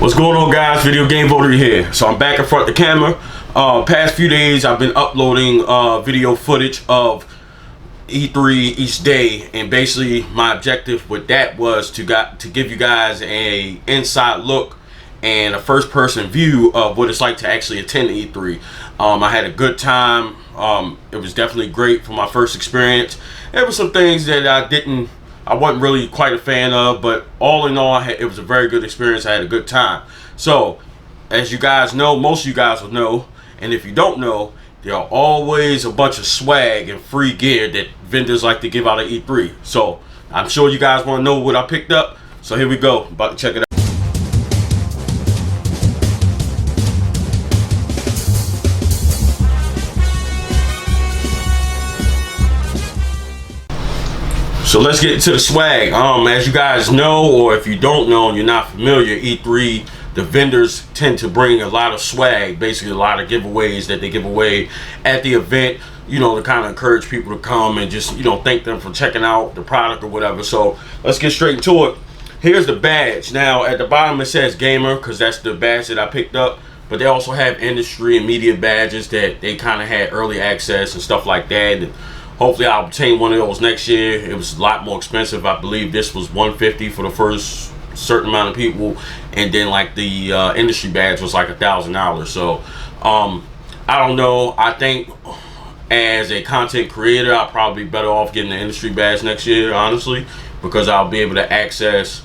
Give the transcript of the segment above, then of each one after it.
What's going on, guys? Video Game VOTARY here. So I'm back in front of the camera. Past few days I've been uploading video footage of E3 each day, and basically my objective with that was to give you guys a inside look and a first person view of what it's like to actually attend E3. I had a good time. It was definitely great for my first experience. There were some things that I wasn't really quite a fan of, but all in all, it was a very good experience. I had a good time. So, as you guys know, most of you guys will know, and if you don't know, there are always a bunch of swag and free gear that vendors like to give out at E3. So, I'm sure you guys want to know what I picked up. So here we go. About to check it out. So let's get into the swag. As you guys know, or if you don't know and you're not familiar, E3, the vendors tend to bring a lot of swag, basically a lot of giveaways that they give away at the event, you know, to kind of encourage people to come and just, you know, thank them for checking out the product or whatever. So let's get straight into it. Here's the badge. Now at the bottom it says gamer, because that's the badge that I picked up, but they also have industry and media badges that they kind of had early access and stuff like that. And hopefully I'll obtain one of those next year. It was a lot more expensive. I believe this was $150 for the first certain amount of people, and then like the industry badge was like $1,000. So I don't know. I think as a content creator, I'll probably be better off getting the industry badge next year, honestly, because I'll be able to access,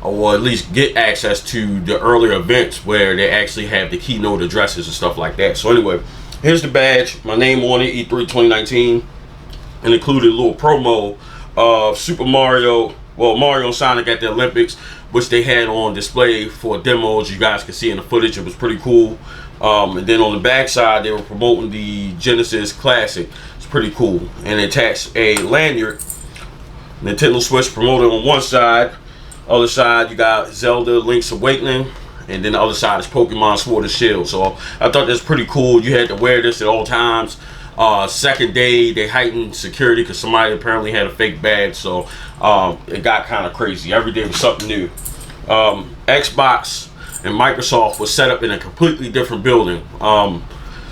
or at least get access to, the earlier events where they actually have the keynote addresses and stuff like that. So anyway, here's the badge. My name on it, E3 2019. And included a little promo of Super Mario, Mario and Sonic at the Olympics, which they had on display for demos. You guys can see in the footage. It was pretty cool. And then on the back side, they were promoting the Genesis Classic. It's pretty cool. And attached a lanyard. Nintendo Switch promoted on one side. Other side, you got Zelda Link's Awakening. And then the other side is Pokemon Sword and Shield. So I thought that's pretty cool. You had to wear this at all times. Second day, they heightened security because somebody apparently had a fake badge, so it got kind of crazy. Every day was something new. Xbox and Microsoft was set up in a completely different building.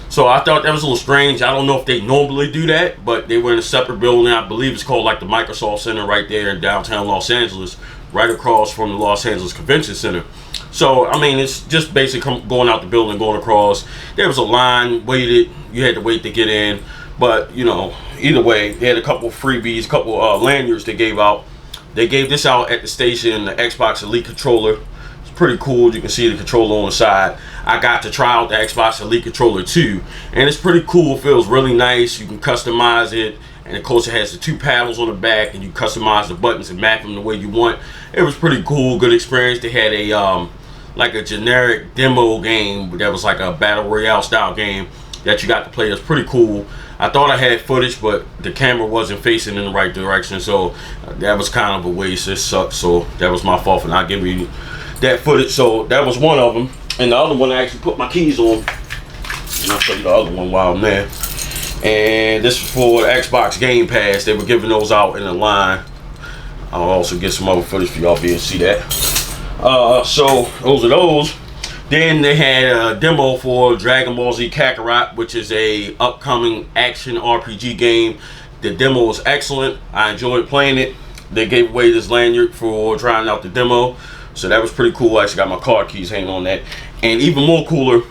So I thought that was a little strange. I don't know if they normally do that, but they were in a separate building. I believe it's called like the Microsoft Center right there in downtown Los Angeles, right across from the Los Angeles Convention Center. So, I mean, it's just basically going out the building, going across. There was a line, waited. You had to wait to get in. But, you know, either way, they had a couple freebies, a couple lanyards they gave out. They gave this out at the station, the Xbox Elite Controller. It's pretty cool. You can see the controller on the side. I got to try out the Xbox Elite Controller too. And it's pretty cool. It feels really nice. You can customize it. And of course, it has the two paddles on the back, and you customize the buttons and map them the way you want. It was pretty cool. Good experience. They had a like a generic demo game that was like a battle royale style game that you got to play. That's pretty cool. I thought I had footage, but the camera wasn't facing in the right direction, so that was kind of a waste. It sucked, so that was my fault for not giving you that footage. So that was one of them, and the other one I actually put my keys on, and I'll show you the other one while I'm there. And this was for the Xbox Game Pass. They were giving those out in the line. I'll also get some other footage for y'all to be able to see that. So those are those. Then they had a demo for Dragon Ball Z Kakarot, which is a upcoming action RPG game. The demo was excellent. I enjoyed playing it. They gave away this lanyard for trying out the demo, so that was pretty cool. I actually got my card keys hanging on that. And even more cooler,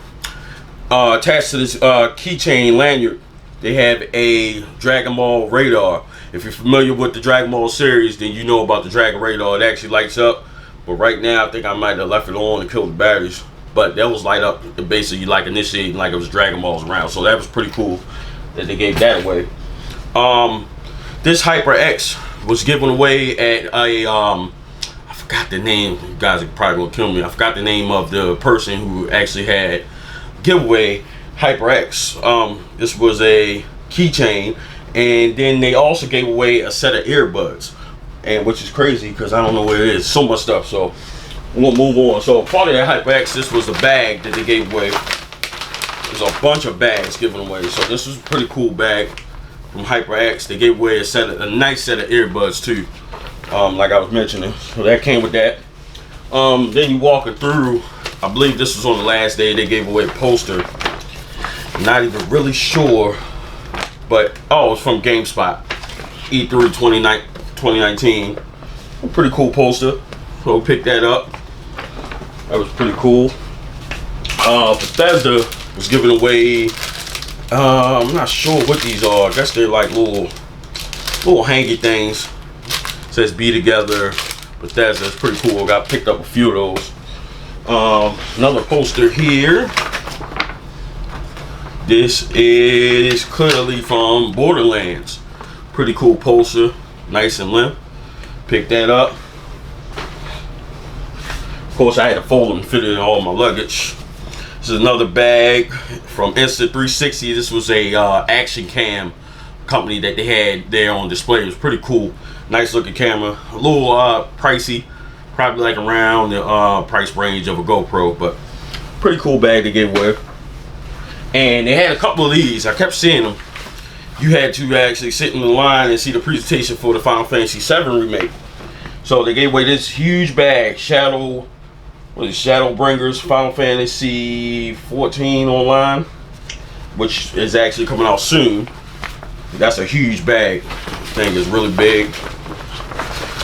attached to this keychain lanyard, they have a Dragon Ball radar. If you're familiar with the Dragon Ball series, then you know about the Dragon radar. It actually lights up. But right now, I think I might have left it on and killed the batteries. But that was light up, basically like initiating like it was Dragon Balls around. So that was pretty cool that they gave that away. This HyperX was given away at a, I forgot the name. You guys are probably gonna kill me. I forgot the name of the person who actually had giveaway HyperX. This was a keychain, and then they also gave away a set of earbuds. And which is crazy because I don't know where it is. So much stuff. So we'll move on. So part of that HyperX, this was the bag that they gave away. There's a bunch of bags given away. So this was a pretty cool bag from HyperX. They gave away a nice set of earbuds too. Like I was mentioning. So that came with that. Then you walking through I believe this was on the last day they gave away a poster. Not even really sure, but oh, it's from GameSpot. E3 2019. A pretty cool poster. So pick that up. That was pretty cool. Bethesda was giving away. I'm not sure what these are. I guess they're like little hangy things. It says "Be Together." Bethesda. It's pretty cool. Got picked up a few of those. Another poster here. This is clearly from Borderlands. Pretty cool poster. Nice and limp. Pick that up. Of course, I had to fold them and fit it in all my luggage. This is another bag from Insta360. This was a action cam company that they had there on display. It was pretty cool. Nice looking camera. A little pricey. Probably like around the price range of a GoPro, but pretty cool bag they gave away. And they had a couple of these. I kept seeing them. You had to actually sit in the line and see the presentation for the Final Fantasy VII remake. So they gave away this huge bag, Shadowbringers Final Fantasy 14 online, which is actually coming out soon. That's a huge bag. The thing is really big.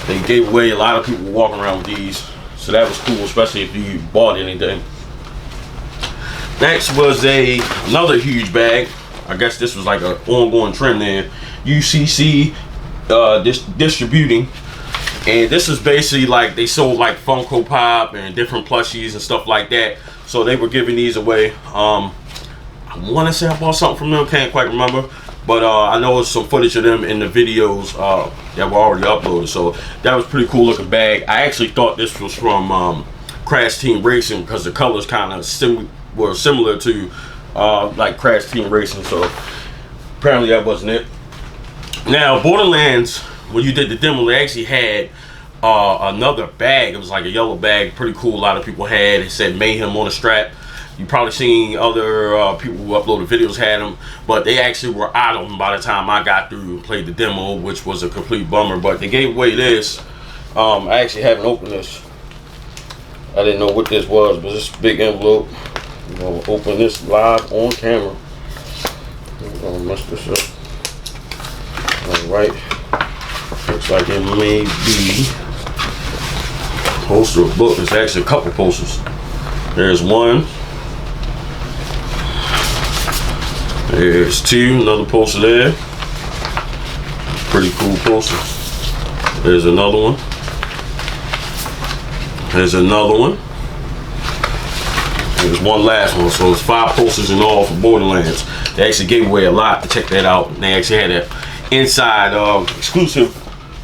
They gave away, a lot of people walking around with these, so that was cool, especially if you bought anything. Next was another huge bag. I guess this was like an ongoing trend there. UCC distributing, and this is basically like they sold like Funko Pop and different plushies and stuff like that. So they were giving these away. I want to say I bought something from them, can't quite remember, but I know there's some footage of them in the videos that were already uploaded. So that was pretty cool looking bag. I actually thought this was from Crash Team Racing because the colors kind of were similar to like Crash Team Racing, so apparently that wasn't it. Now Borderlands, when you did the demo, they actually had another bag. It was like a yellow bag, pretty cool. A lot of people had. It said Mayhem on the strap. You probably seen other people who uploaded videos had them, but they actually were out of them by the time I got through and played the demo, which was a complete bummer. But they gave away this. I actually haven't opened this. I didn't know what this was, but this big envelope. I'm gonna open this live on camera. I'm gonna mess this up. Alright. Looks like it may be a poster of a book. It's actually a couple posters. There's one. There's two. Another poster there. Pretty cool poster. There's another one. There's another one. There's one last one, so it's 5 posters in all for Borderlands. They actually gave away a lot. Check that out. And they actually had an inside exclusive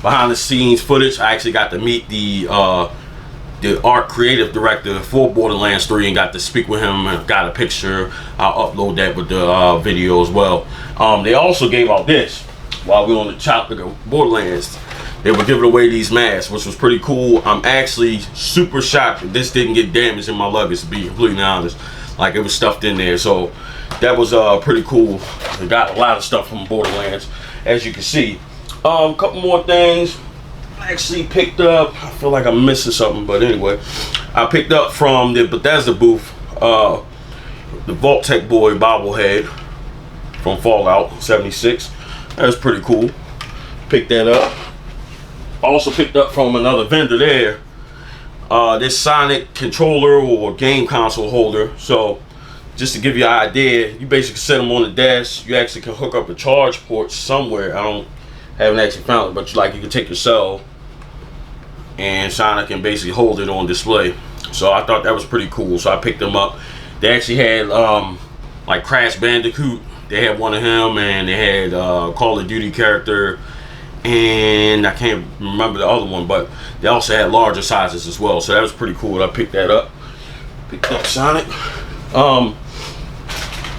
behind the scenes footage. I actually got to meet the art creative director for Borderlands 3 and got to speak with him and got a picture. I'll upload that with the video as well. They also gave out this while we were on the topic of Borderlands. They were giving away these masks, which was pretty cool. I'm actually super shocked that this didn't get damaged in my luggage, to be completely honest. Like, it was stuffed in there, so that was pretty cool. They got a lot of stuff from Borderlands, as you can see. A couple more things I actually picked up. I feel like I'm missing something, but anyway, I picked up from the Bethesda booth the Vault Tech Boy bobblehead from Fallout 76. That was pretty cool. Picked that up. Also picked up from another vendor there this Sonic controller or game console holder. So just to give you an idea, you basically set them on the desk. You actually can hook up a charge port somewhere. Haven't actually found it, but you can take your cell and Sonic can basically hold it on display. So I thought that was pretty cool, so I picked them up. They actually had like Crash Bandicoot. They had one of him, and they had Call of Duty character, and I can't remember the other one, but they also had larger sizes as well. So that was pretty cool. I picked that up. Picked up Sonic.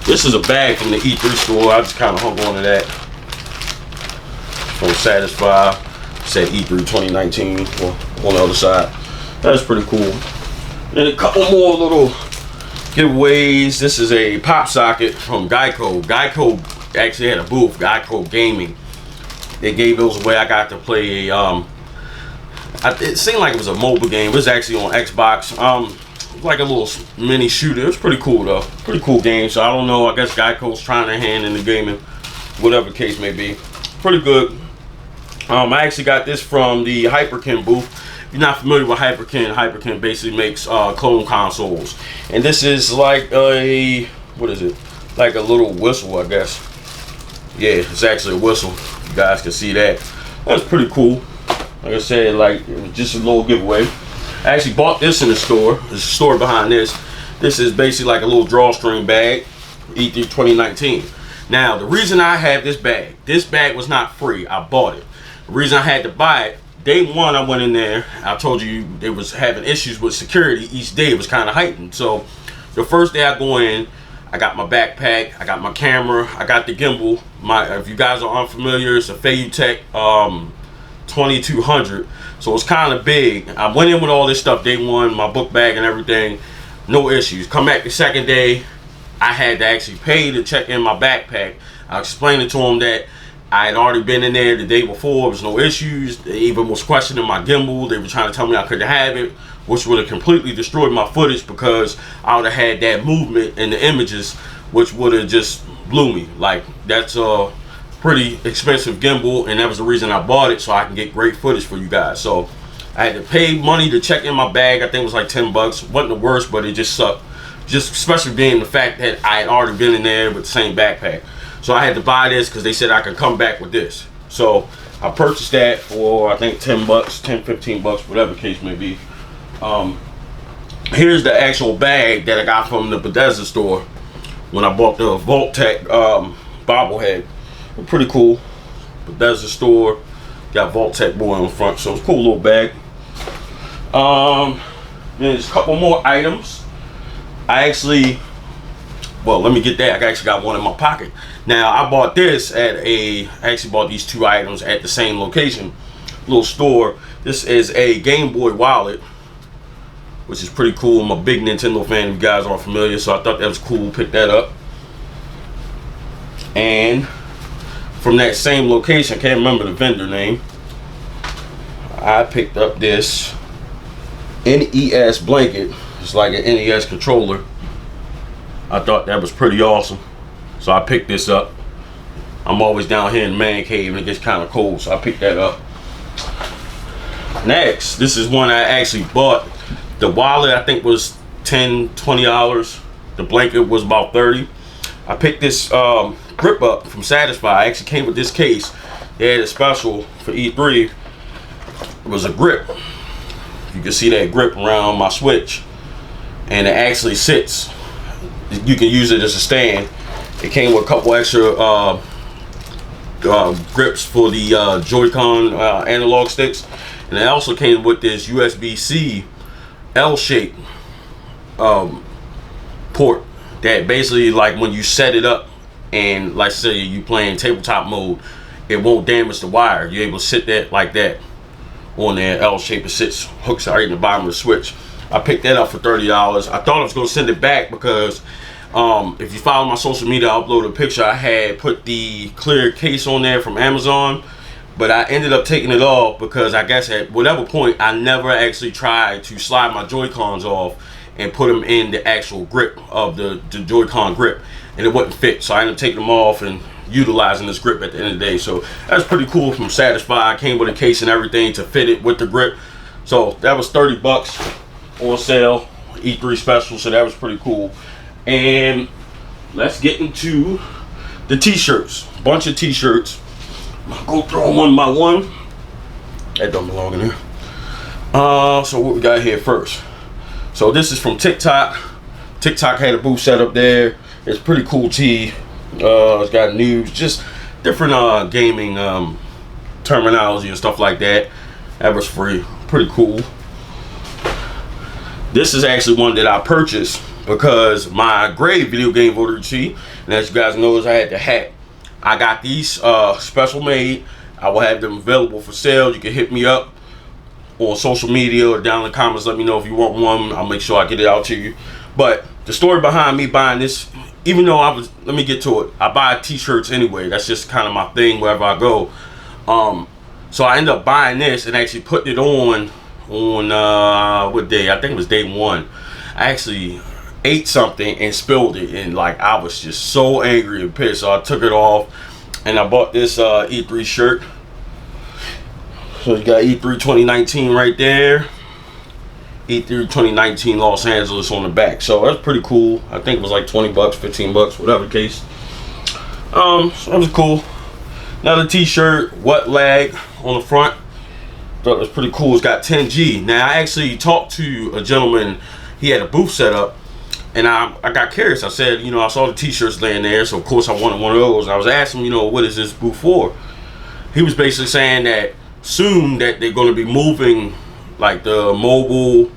This is a bag from the E3 store. I just kind of hung on to that. From Satisfy. Said E3 2019 on the other side. That's pretty cool. And a couple more little giveaways. This is a pop socket from Geico. Geico actually had a booth, Geico Gaming. They gave those away. I got to play it seemed like it was a mobile game. It was actually on Xbox. like a little mini shooter. It's pretty cool though. Pretty cool game. So I don't know. I guess Geico's trying their hand in the gaming, whatever the case may be. Pretty good. I actually got this from the Hyperkin booth. If you're not familiar with Hyperkin, Hyperkin basically makes clone consoles, and this is like a, what is it? Like a little whistle, I guess. Yeah, it's actually a whistle. You guys can see that. That's pretty cool. Like I said, like it was just a little giveaway. I actually bought this in the store. There's a store behind this. This is basically like a little drawstring bag, E3 2019. Now, the reason I have this bag was not free. I bought it. The reason I had to buy it, day one I went in there. I told you they was having issues with security. Each day it was kind of heightened. So the first day I go in, I got my backpack, I got my camera, I got the gimbal. If you guys are unfamiliar, it's a VOTARY 2200. So it's kind of big. I went in with all this stuff day one, my book bag and everything, no issues. Come back the second day, I had to actually pay to check in my backpack. I explained it to them that I had already been in there the day before. There was no issues. They even was questioning my gimbal. They were trying to tell me I couldn't have it, which would have completely destroyed my footage because I would have had that movement in the images, which would have just blew me. Like, that's a pretty expensive gimbal, and that was the reason I bought it, so I can get great footage for you guys. So I had to pay money to check in my bag. I think it was like 10 bucks. Wasn't the worst, but it just sucked. Just especially being the fact that I had already been in there with the same backpack. So I had to buy this because they said I could come back with this. So I purchased that for I think 10 bucks, 10, 15 bucks, whatever the case may be. Here's the actual bag that I got from the Bethesda store when I bought the VOTARY bobblehead. Pretty cool. Bethesda store, got VOTARY boy on the front, so it's a cool little bag. There's a couple more items. I let me get that. I actually got one in my pocket. Now, I bought this I actually bought these two items at the same location, little store. This is a Game Boy wallet, which is pretty cool. I'm a big Nintendo fan, if you guys aren't familiar, so I thought that was cool. Pick that up. And from that same location, I can't remember the vendor name, I picked up this NES blanket. It's like an NES controller. I thought that was pretty awesome, so I picked this up. I'm always down here in the man cave and it gets kind of cold, so I picked that up. Next, this is one I actually bought. The wallet I think was $10, $20. The blanket was about $30. I picked this grip up from Satisfy. I actually came with this case. They had a special for E3. It was a grip. You can see that grip around my Switch, and it actually sits. You can use it as a stand. It came with a couple extra grips for the Joy-Con analog sticks, and it also came with this USB-C L-shaped port that basically, like when you set it up and like say you playing tabletop mode, it won't damage the wire. You're able to sit that like that on there. L-shaped. It sits, hooks right in the bottom of the Switch. I picked that up for $30. I thought I was going to send it back because if you follow my social media, I uploaded a picture. I had put the clear case on there from Amazon, but I ended up taking it off because I guess at whatever point I never actually tried to slide my Joy-Cons off and put them in the actual grip of the Joy-Con grip, and it wouldn't fit. So I ended up taking them off and utilizing this grip at the end of the day. So that's pretty cool from Satisfy. I came with a case and everything to fit it with the grip. So that was 30 bucks on sale, E3 special, so that was pretty cool. And let's get into the t-shirts. Bunch of t-shirts. I'll go through them one by one. That don't belong in here. So what we got here first? So this is from TikTok. TikTok had a booth set up there. It's a pretty cool tee. It's got news, just different gaming terminology and stuff like that. That was free. Pretty cool. This is actually one that I purchased because my gray video game VOTARY tee, and as you guys know, I had the hat. I got these special made. I will have them available for sale. You can hit me up on social media or down in the comments. Let me know if you want one. I'll make sure I get it out to you. But the story behind me buying this, even though let me get to it. I buy t-shirts anyway. That's just kind of my thing wherever I go. So I ended up buying this and actually putting it on what day? I think it was day one. I I actually ate something and spilled it, and like I was just so angry and pissed, so I took it off and I bought this E3 shirt. So you got E3 2019 right there, E3 2019 Los Angeles on the back. So that's pretty cool. I think it was like 20 bucks, 15 bucks, whatever the case. So that was cool. Another t-shirt, What Lag, on the front. Thought it was pretty cool. It's got 10G. Now I actually talked to a gentleman. He had a booth set up, and I got curious. I said, you know, I saw the t-shirts laying there, so of course I wanted one of those. I was asking him, you know, what is this booth for? He was basically saying that soon that they're going to be moving like the mobile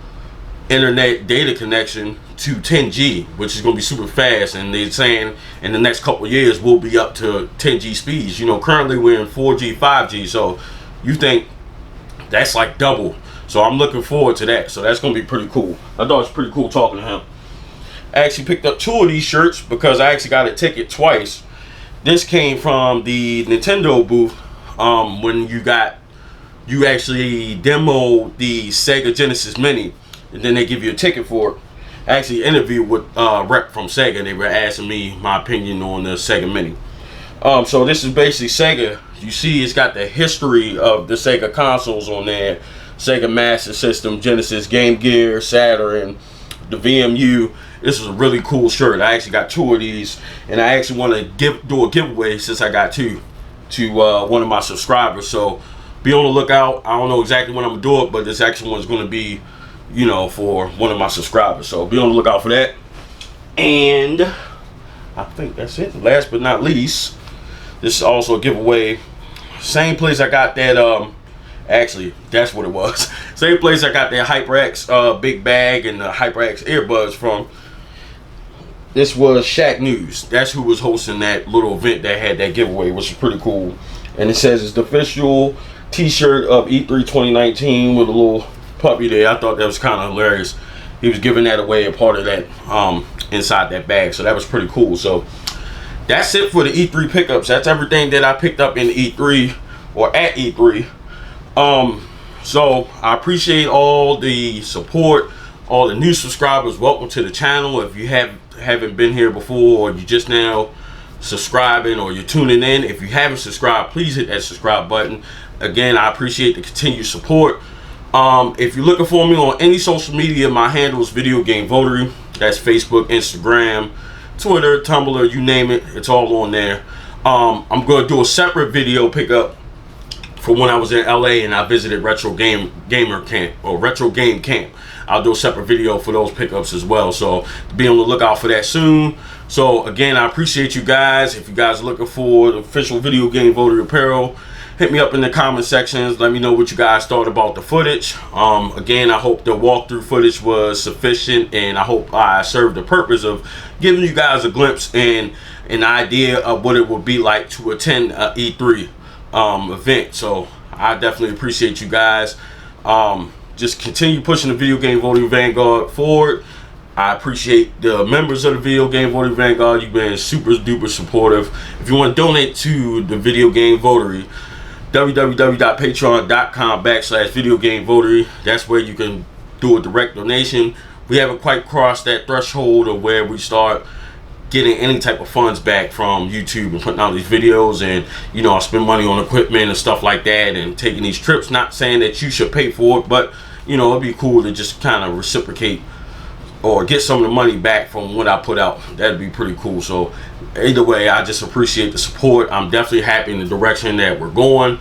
internet data connection to 10G, which is going to be super fast, and they're saying in the next couple of years we'll be up to 10G speeds. You know, currently we're in 4G, 5G, so you think that's like double. So I'm looking forward to that. So that's going to be pretty cool. I thought it was pretty cool talking to him. I actually picked up 2 of these shirts because I actually got a ticket twice. This came from the Nintendo booth when you actually demo the Sega Genesis Mini, and then they give you a ticket for it. I actually interviewed with rep from Sega, and they were asking me my opinion on the Sega Mini. So this is basically Sega. You see it's got the history of the Sega consoles on there. Sega Master System, Genesis, Game Gear, Saturn, the VMU. This is a really cool shirt. I actually got 2 of these, and I actually want to do a giveaway since I got 2 to one of my subscribers. So be on the lookout. I don't know exactly when I'm gonna do it, but this actual one's gonna be, you know, for one of my subscribers. So be on the lookout for that. And I think that's it. Last but not least, this is also a giveaway. Same place I got that actually that's what it was. Same place I got that HyperX big bag and the HyperX earbuds from. This was Shaq News. That's who was hosting that little event that had that giveaway, which is pretty cool. And it says it's the official t-shirt of E3 2019 with a little puppy there. I thought that was kind of hilarious. He was giving that away, a part of that inside that bag. So that was pretty cool. So that's it for the E3 pickups. That's everything that I picked up in E3 or at E3. So I appreciate all the support, all the new subscribers. Welcome to the channel. If you haven't been here before, or you just now subscribing, or you're tuning in, if you haven't subscribed, please hit that subscribe button. Again, I appreciate the continued support. If you're looking for me on any social media, my handle is Video Game VOTARY. That's Facebook, Instagram, Twitter, Tumblr, you name it, it's all on there. I'm going to do a separate video pickup for when I was in LA and I visited Retro Game Camp. I'll do a separate video for those pickups as well, so be on the lookout for that soon. So again, I appreciate you guys. If you guys are looking for the official Video Game VOTARY apparel, hit me up in the comment sections. Let me know what you guys thought about the footage. Again, I hope the walkthrough footage was sufficient, and I hope I served the purpose of giving you guys a glimpse and an idea of what it would be like to attend an E3 event. So I definitely appreciate you guys. Just continue pushing the Video Game VOTARY Vanguard forward. I appreciate the members of the Video Game VOTARY Vanguard. You've been super duper supportive. If you want to donate to the Video Game VOTARY, www.patreon.com/Video Game VOTARY. That's where you can do a direct donation. We haven't quite crossed that threshold of where we start getting any type of funds back from YouTube and putting out these videos, and you know, I spend money on equipment and stuff like that and taking these trips. Not saying that you should pay for it, but you know, it'd be cool to just kind of reciprocate or get some of the money back from what I put out. That'd be pretty cool. So either way, I just appreciate the support. I'm definitely happy in the direction that we're going.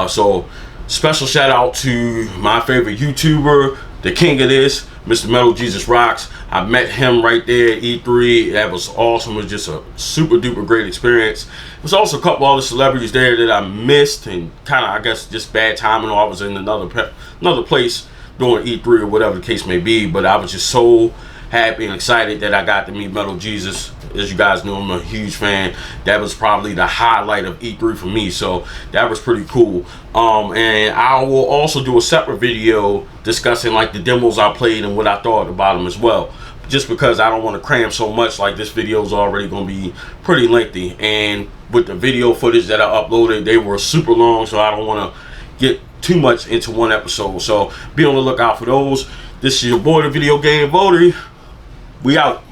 So special shout out to my favorite YouTuber, the king of this, Mr. Metal Jesus Rocks. I met him right there at E3. That was awesome. It was just a super duper great experience. There was also a couple other celebrities there that I missed, and kind of, I guess, just bad timing, or I was in another place during E3 or whatever the case may be. But I was just so happy and excited that I got to meet Metal Jesus. As you guys know, I'm a huge fan. That was probably the highlight of E3 for me, so that was pretty cool. And I will also do a separate video discussing like the demos I played and what I thought about them as well, just because I don't want to cram so much. Like, this video is already going to be pretty lengthy, and with the video footage that I uploaded, they were super long, so I don't want to get too much into one episode. So be on the lookout for those. This is your boy, the Video Game VOTARY. We out.